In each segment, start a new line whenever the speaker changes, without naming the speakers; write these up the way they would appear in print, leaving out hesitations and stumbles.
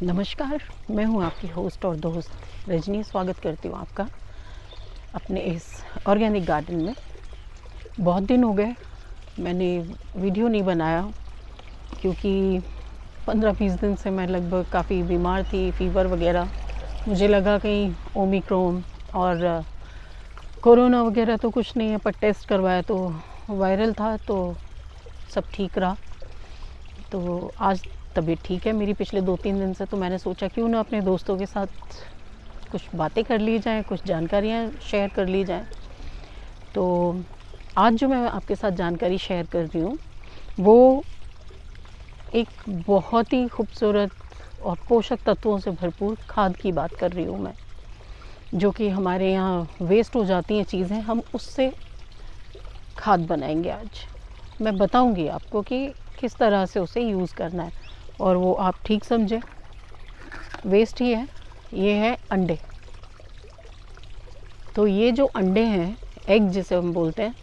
नमस्कार, मैं हूं आपकी होस्ट और दोस्त रजनी। स्वागत करती हूं आपका अपने इस ऑर्गेनिक गार्डन में। बहुत दिन हो गए मैंने वीडियो नहीं बनाया क्योंकि 15-20 दिन से मैं लगभग काफ़ी बीमार थी, फ़ीवर वगैरह। मुझे लगा कहीं ओमिक्रॉन और कोरोना वगैरह तो कुछ नहीं है, पर टेस्ट करवाया तो वायरल था, तो सब ठीक रहा। तो आज तबीयत ठीक है मेरी पिछले 2-3 दिन से। तो मैंने सोचा क्यों ना अपने दोस्तों के साथ कुछ बातें कर ली जाएं, कुछ जानकारियां शेयर कर ली जाएं। तो आज जो मैं आपके साथ जानकारी शेयर कर रही हूँ वो एक बहुत ही खूबसूरत और पोषक तत्वों से भरपूर खाद की बात कर रही हूँ मैं, जो कि हमारे यहाँ वेस्ट हो जाती हैं चीज़ें, हम उससे खाद बनाएंगे। आज मैं बताऊँगी आपको कि किस तरह से उसे यूज़ करना है, और वो आप ठीक समझें वेस्ट ही है। ये है अंडे। तो ये जो अंडे हैं, एग जिसे हम बोलते हैं,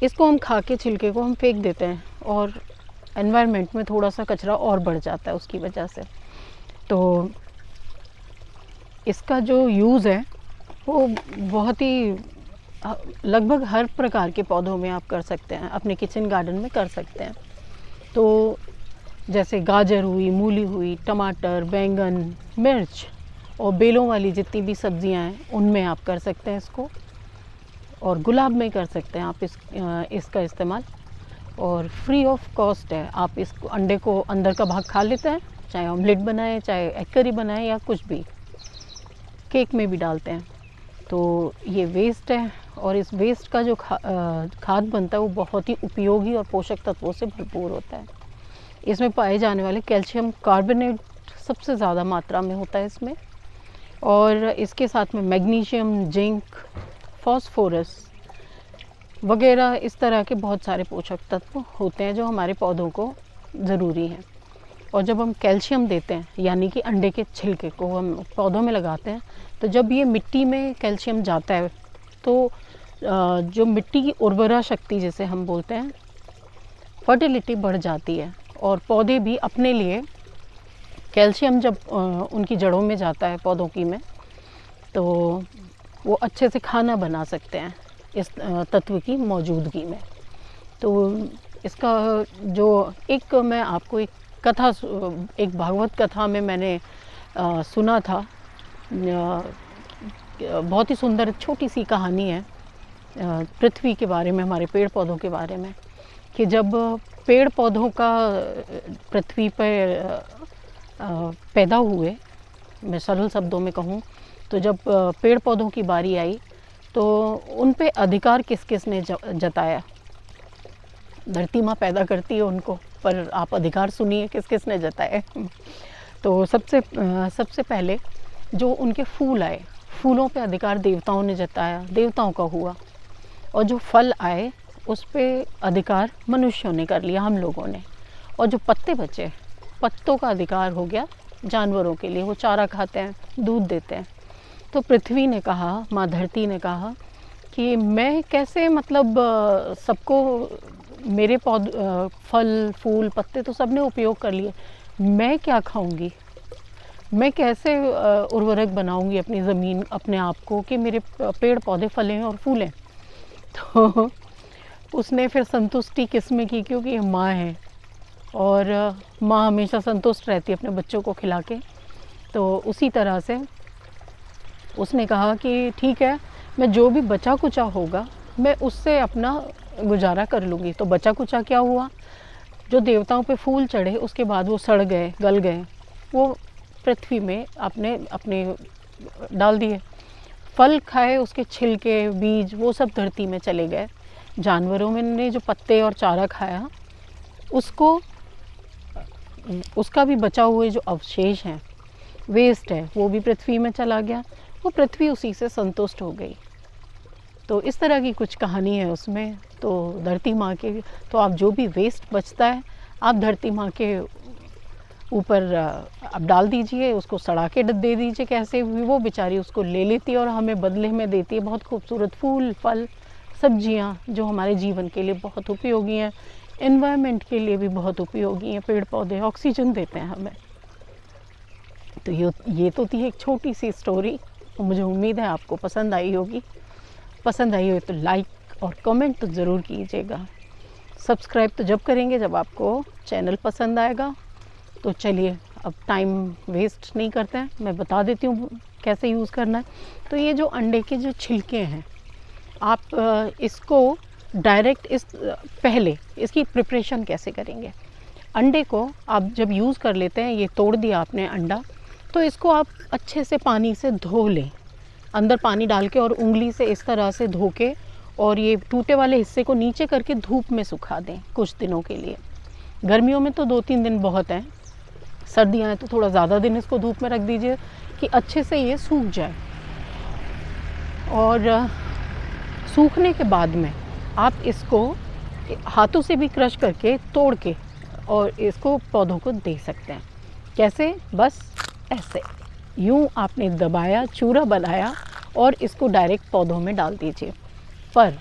इसको हम खा के छिलके को हम फेंक देते हैं और एनवायरनमेंट में थोड़ा सा कचरा और बढ़ जाता है उसकी वजह से। तो इसका जो यूज़ है वो बहुत ही लगभग हर प्रकार के पौधों में आप कर सकते हैं, अपने किचन गार्डन में कर सकते हैं। तो जैसे गाजर हुई, मूली हुई, टमाटर, बैंगन, मिर्च और बेलों वाली जितनी भी सब्जियां हैं उनमें आप कर सकते हैं इसको, और गुलाब में कर सकते हैं आप इसका इस्तेमाल। और फ्री ऑफ कॉस्ट है। आप इस अंडे को अंदर का भाग खा लेते हैं, चाहे ऑमलेट बनाएं, चाहे एग करी बनाएं, या कुछ भी केक में भी डालते हैं। तो ये वेस्ट है, और इस वेस्ट का जो खाद बनता है वो बहुत ही उपयोगी और पोषक तत्वों से भरपूर होता है। इसमें पाए जाने वाले कैल्शियम कार्बोनेट सबसे ज़्यादा मात्रा में होता है इसमें, और इसके साथ में मैग्नीशियम, जिंक, फास्फोरस वगैरह इस तरह के बहुत सारे पोषक तत्व होते हैं जो हमारे पौधों को ज़रूरी हैं। और जब हम कैल्शियम देते हैं, यानी कि अंडे के छिलके को हम पौधों में लगाते हैं, तो जब ये मिट्टी में कैल्शियम जाता है तो जो मिट्टी की उर्वरा शक्ति जिसे हम बोलते हैं, फर्टिलिटी बढ़ जाती है, और पौधे भी अपने लिए कैल्शियम जब उनकी जड़ों में जाता है पौधों की में, तो वो अच्छे से खाना बना सकते हैं इस तत्व की मौजूदगी में। तो इसका जो एक मैं आपको एक कथा, एक भागवत कथा में मैंने सुना था, बहुत ही सुंदर छोटी सी कहानी है पृथ्वी के बारे में, हमारे पेड़ पौधों के बारे में, कि जब पेड़ पौधों का पृथ्वी पर पैदा हुए, मैं सरल शब्दों में कहूँ तो जब पेड़ पौधों की बारी आई तो उन पे अधिकार किस किस ने जताया। धरती माँ पैदा करती है उनको, पर आप अधिकार सुनिए किस किस ने जताए। तो सबसे पहले जो उनके फूल आए, फूलों पे अधिकार देवताओं ने जताया, देवताओं का हुआ। और जो फल आए उस पे अधिकार मनुष्यों ने कर लिया, हम लोगों ने। और जो पत्ते बचे, पत्तों का अधिकार हो गया जानवरों के लिए, वो चारा खाते हैं, दूध देते हैं। तो पृथ्वी ने कहा, माँ धरती ने कहा कि मैं कैसे, मतलब सबको मेरे फल फूल पत्ते तो सबने उपयोग कर लिए, मैं क्या खाऊंगी, मैं कैसे उर्वरक बनाऊंगी अपनी ज़मीन, अपने आप को, कि मेरे पेड़ पौधे फलें और फूलें। तो उसने फिर संतुष्टि किसमें की, क्योंकि ये माँ है, और माँ हमेशा संतुष्ट रहती है अपने बच्चों को खिला के। तो उसी तरह से उसने कहा कि ठीक है, मैं जो भी बचा कुचा होगा मैं उससे अपना गुजारा कर लूँगी। तो बचा कुचा क्या हुआ, जो देवताओं पे फूल चढ़े उसके बाद वो सड़ गए, गल गए, वो पृथ्वी में अपने अपने डाल दिए। फल खाए, उसके छिलके, बीज, वो सब धरती में चले गए। जानवरों में ने जो पत्ते और चारा खाया, उसको, उसका भी बचा हुए जो अवशेष हैं, वेस्ट है, वो भी पृथ्वी में चला गया। वो पृथ्वी उसी से संतुष्ट हो गई। तो इस तरह की कुछ कहानी है उसमें। तो धरती माँ के, तो आप जो भी वेस्ट बचता है आप धरती माँ के ऊपर आप डाल दीजिए, उसको सड़ा के दे दीजिए, कैसे भी वो बेचारी उसको ले लेती है और हमें बदले में देती है बहुत खूबसूरत फूल, फल, सब्जियाँ, जो हमारे जीवन के लिए बहुत उपयोगी हैं, एनवायरनमेंट के लिए भी बहुत उपयोगी हैं। पेड़ पौधे ऑक्सीजन देते हैं हमें। तो ये तो थी एक छोटी सी स्टोरी। मुझे उम्मीद है आपको पसंद आई होगी। पसंद आई हो तो लाइक और कमेंट तो ज़रूर कीजिएगा। सब्सक्राइब तो जब करेंगे जब आपको चैनल पसंद आएगा। तो चलिए अब टाइम वेस्ट नहीं करते हैं, मैं बता देती हूँ कैसे यूज़ करना है। तो ये जो अंडे के जो छिलके हैं, आप इसको डायरेक्ट पहले इसकी प्रिपरेशन कैसे करेंगे। अंडे को आप जब यूज़ कर लेते हैं, ये तोड़ दिया आपने अंडा, तो इसको आप अच्छे से पानी से धो लें, अंदर पानी डाल के और उंगली से इस तरह से धो के, और ये टूटे वाले हिस्से को नीचे करके धूप में सुखा दें कुछ दिनों के लिए। गर्मियों में तो 2-3 दिन बहुत हैं, सर्दियाँ हैं तो थोड़ा ज़्यादा दिन इसको धूप में रख दीजिए कि अच्छे से ये सूख जाए। और सूखने के बाद में आप इसको हाथों से भी क्रश करके तोड़ के और इसको पौधों को दे सकते हैं। कैसे? बस ऐसे यूँ आपने दबाया, चूरा बनाया और इसको डायरेक्ट पौधों में डाल दीजिए। पर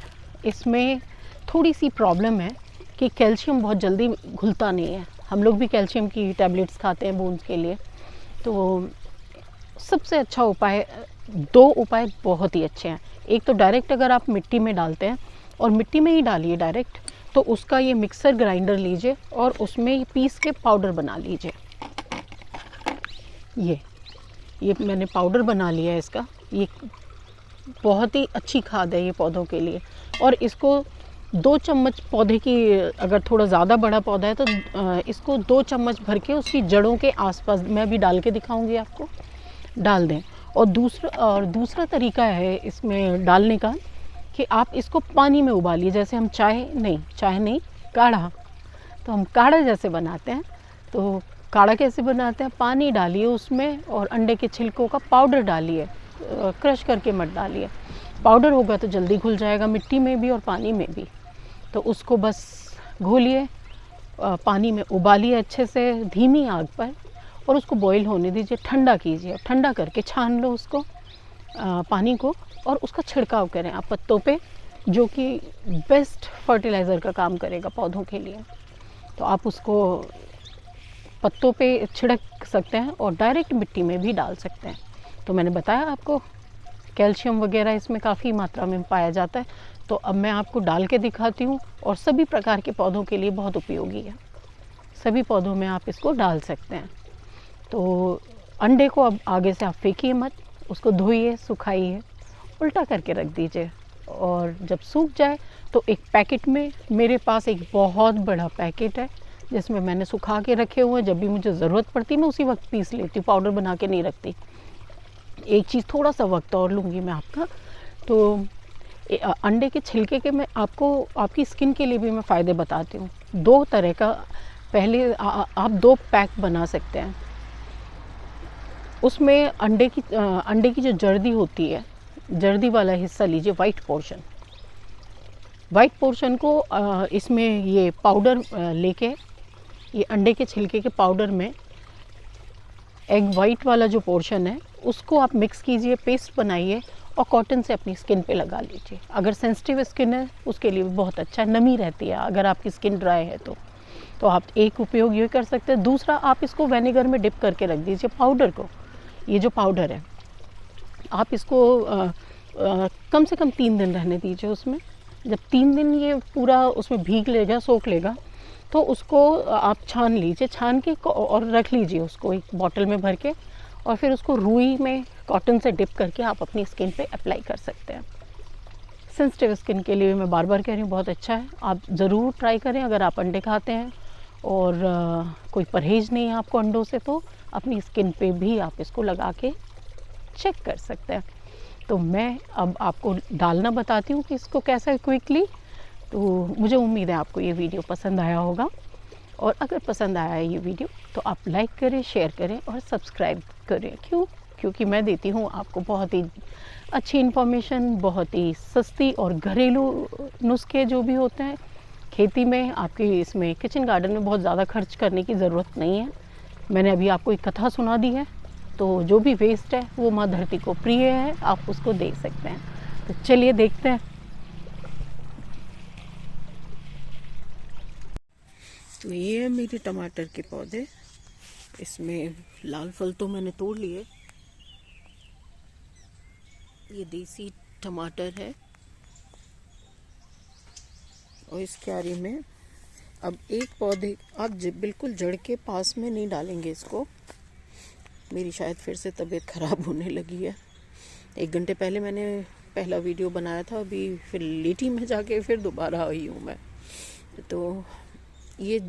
इसमें थोड़ी सी प्रॉब्लम है कि कैल्शियम बहुत जल्दी घुलता नहीं है। हम लोग भी कैल्शियम की टैबलेट्स खाते हैं बोन्स के लिए। तो सबसे अच्छा उपाय, 2 उपाय बहुत ही अच्छे हैं। एक तो डायरेक्ट अगर आप मिट्टी में डालते हैं, और मिट्टी में ही डालिए डायरेक्ट, तो उसका ये मिक्सर ग्राइंडर लीजिए और उसमें पीस के पाउडर बना लीजिए। ये मैंने पाउडर बना लिया है इसका। ये बहुत ही अच्छी खाद है ये पौधों के लिए। और इसको 2 चम्मच पौधे की, अगर थोड़ा ज़्यादा बड़ा पौधा है तो इसको 2 चम्मच भर के उसकी जड़ों के आसपास, मैं भी डाल के दिखाऊंगी आपको, डाल दें। और दूसरा तरीका है इसमें डालने का कि आप इसको पानी में उबालिए, जैसे हम चाय नहीं काढ़ा, तो हम काढ़ा जैसे बनाते हैं। तो काढ़ा कैसे बनाते हैं? पानी डालिए उसमें और अंडे के छिलकों का पाउडर डालिए, क्रश करके मत डालिए। पाउडर होगा तो जल्दी घुल जाएगा मिट्टी में भी और पानी में भी। तो उसको बस घोलिए, पानी में उबालिए अच्छे से धीमी आग पर, और उसको बॉईल होने दीजिए, ठंडा कीजिए। ठंडा करके छान लो उसको, पानी को, और उसका छिड़काव करें आप पत्तों पे, जो कि बेस्ट फर्टिलाइज़र का काम करेगा पौधों के लिए। तो आप उसको पत्तों पे छिड़क सकते हैं और डायरेक्ट मिट्टी में भी डाल सकते हैं। तो मैंने बताया आपको कैल्शियम वगैरह इसमें काफ़ी मात्रा में पाया जाता है। तो अब मैं आपको डाल के दिखाती हूँ, और सभी प्रकार के पौधों के लिए बहुत उपयोगी है। सभी पौधों में आप इसको डाल सकते हैं। तो अंडे को अब आगे से आप फेंकिए मत, उसको धोइए, सुखाइए, उल्टा करके रख दीजिए, और जब सूख जाए तो एक पैकेट में, मेरे पास एक बहुत बड़ा पैकेट है जिसमें मैंने सुखा के रखे हुए हैं। जब भी मुझे ज़रूरत पड़ती है मैं उसी वक्त पीस लेती हूँ, पाउडर बना के नहीं रखती। एक चीज़, थोड़ा सा वक्त और लूँगी मैं आपका। तो अंडे के छिलके के मैं आपको, आपकी स्किन के लिए भी मैं फ़ायदे बताती हूँ। 2 तरह का, पहले आप 2 पैक बना सकते हैं। उसमें अंडे की जो जर्दी होती है, जर्दी वाला हिस्सा लीजिए, वाइट पोर्शन को इसमें ये पाउडर लेके, ये अंडे के छिलके के पाउडर में एग वाइट वाला जो पोर्शन है उसको आप मिक्स कीजिए, पेस्ट बनाइए और कॉटन से अपनी स्किन पे लगा लीजिए। अगर सेंसिटिव स्किन है उसके लिए भी बहुत अच्छा है, नमी रहती है। अगर आपकी स्किन ड्राई है तो आप एक उपयोग ये कर सकते हैं। दूसरा, आप इसको विनेगर में डिप करके रख दीजिए पाउडर को। ये जो पाउडर है आप इसको कम से कम 3 दिन रहने दीजिए उसमें। जब 3 दिन ये पूरा उसमें भीग लेगा, सोख लेगा, तो उसको आप छान लीजिए, छान के और रख लीजिए उसको एक बॉटल में भर के, और फिर उसको रुई में कॉटन से डिप करके आप अपनी स्किन पे अप्लाई कर सकते हैं। सेंसिटिव स्किन के लिए मैं बार बार कह रही हूँ, बहुत अच्छा है, आप ज़रूर ट्राई करें। अगर आप अंडे खाते हैं और कोई परहेज़ नहीं है आपको अंडों से, तो अपनी स्किन पे भी आप इसको लगा के चेक कर सकते हैं। तो मैं अब आपको डालना बताती हूँ कि इसको कैसा है क्विकली। तो मुझे उम्मीद है आपको ये वीडियो पसंद आया होगा, और अगर पसंद आया है ये वीडियो तो आप लाइक करें, शेयर करें और सब्सक्राइब करें। क्योंकि मैं देती हूँ आपको बहुत ही अच्छी इन्फॉर्मेशन, बहुत ही सस्ती, और घरेलू नुस्खे जो भी होते हैं खेती में, आपके इसमें किचन गार्डन में बहुत ज़्यादा खर्च करने की ज़रूरत नहीं है। मैंने अभी आपको एक कथा सुना दी है, तो जो भी वेस्ट है वो माँ धरती को प्रिय है, आप उसको दे सकते हैं। तो चलिए देखते हैं। तो ये है मेरे टमाटर के पौधे, इसमें लाल फल तो मैंने तोड़ लिए। ये देसी टमाटर है और इस क्यारी में अब एक पौधे आप बिल्कुल जड़ के पास में नहीं डालेंगे इसको। मेरी शायद फिर से तबीयत ख़राब होने लगी है। 1 घंटे पहले मैंने पहला वीडियो बनाया था, अभी फिर लेटी में जाके फिर दोबारा आई हूँ मैं। तो ये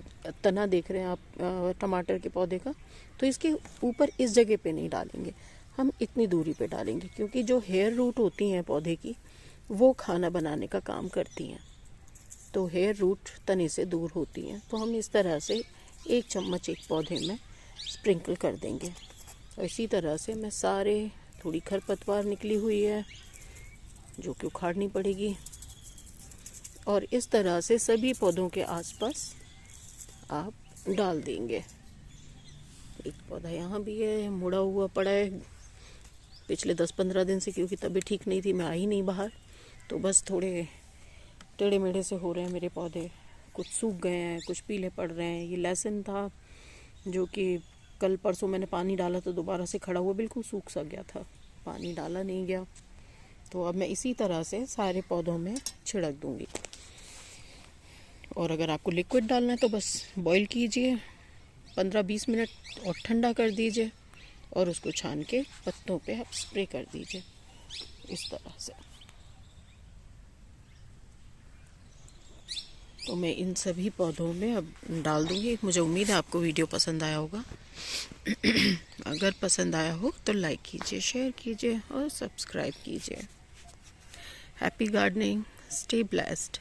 तना देख रहे हैं आप टमाटर के पौधे का, तो इसके ऊपर इस जगह पे नहीं डालेंगे, हम इतनी दूरी पे डालेंगे, क्योंकि जो हेयर रूट होती हैं पौधे की वो खाना बनाने का काम करती हैं। तो हेयर रूट तने से दूर होती हैं, तो हम इस तरह से 1 चम्मच एक पौधे में स्प्रिंकल कर देंगे। और इसी तरह से मैं सारे, थोड़ी खरपतवार निकली हुई है जो कि उखाड़नी पड़ेगी, और इस तरह से सभी पौधों के आसपास आप डाल देंगे। एक पौधा यहाँ भी है, मुड़ा हुआ पड़ा है पिछले 10-15 दिन से, क्योंकि तबीयत ठीक नहीं थी, मैं आई नहीं बाहर, तो बस थोड़े टेढ़े मेढ़े से हो रहे हैं मेरे पौधे। कुछ सूख गए हैं, कुछ पीले पड़ रहे हैं। ये लहसुन था जो कि कल परसों मैंने पानी डाला तो दोबारा से खड़ा हुआ बिल्कुल सूख सा गया था, पानी डाला नहीं गया। तो अब मैं इसी तरह से सारे पौधों में छिड़क दूंगी। और अगर आपको लिक्विड डालना है तो बस बॉईल कीजिए 15-20 मिनट और ठंडा कर दीजिए, और उसको छान के पत्तों पे आप स्प्रे कर दीजिए इस तरह से। तो मैं इन सभी पौधों में अब डाल दूंगी। मुझे उम्मीद है आपको वीडियो पसंद आया होगा। अगर पसंद आया हो तो लाइक कीजिए, शेयर कीजिए और सब्सक्राइब कीजिए। Happy gardening, stay blessed.